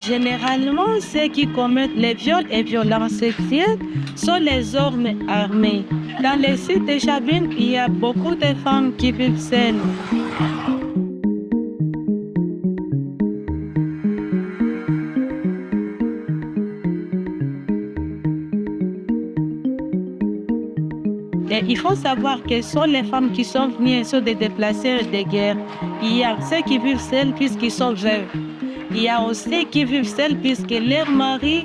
Généralement, ceux qui commettent les viols et violences sexuelles sont les hommes armés. Dans les sites de Chabine, il y a beaucoup de femmes qui vivent seules. Et il faut savoir que ce sont les femmes qui sont venues sur des déplacés de guerre. Il y a ceux qui vivent seuls puisqu'ils sont veuves. Il y a aussi qui vivent seuls puisque leurs maris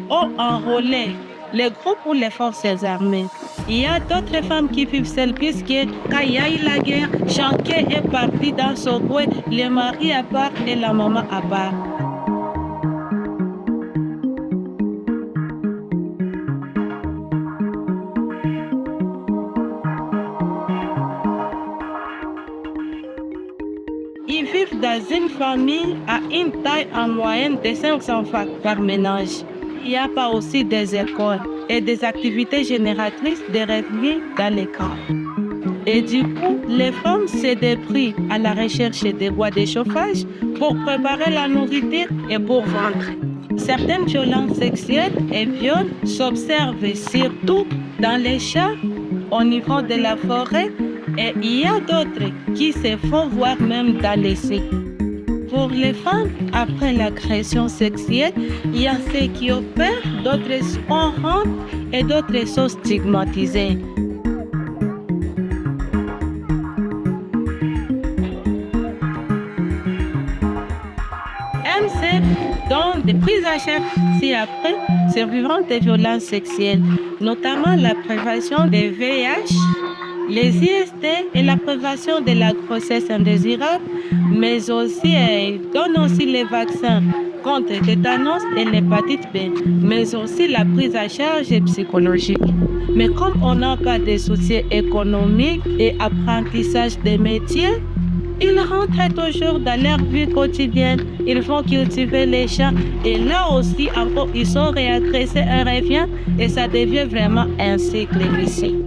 ont enrôlé les groupes ou les forces armées. Il y a d'autres femmes qui vivent seules puisque quand il y a eu la guerre, chacun est parti dans son coin, le mari à part et la maman à part. Ils vivent dans une famille à une taille en moyenne de 5 enfants par ménage. Il n'y a pas aussi des écoles et des activités génératrices de revenus dans les camps. Et du coup, les femmes se débrouillent à la recherche des bois de chauffage pour préparer la nourriture et pour vendre. Certaines violences sexuelles et viols s'observent surtout dans les champs, au niveau de la forêt, et il y a d'autres qui se font voir même dans les sites. Pour les femmes, après l'agression sexuelle, il y a ceux qui opèrent, d'autres sont honte et d'autres sont stigmatisés. MC donne des prises en charge ci-après survivants des violences sexuelles, notamment la prévention des VIH, les IST et la prévention de la grossesse indésirable, mais aussi donne aussi les vaccins contre le tétanos et l'hépatite B, mais aussi la prise en charge psychologique. Mais comme on n'a pas de soucis économiques et apprentissage des métiers, ils rentrent toujours dans leur vie quotidienne, ils vont cultiver les champs et là aussi encore ils sont réagressés, un revient et ça devient vraiment un cycle vicieux.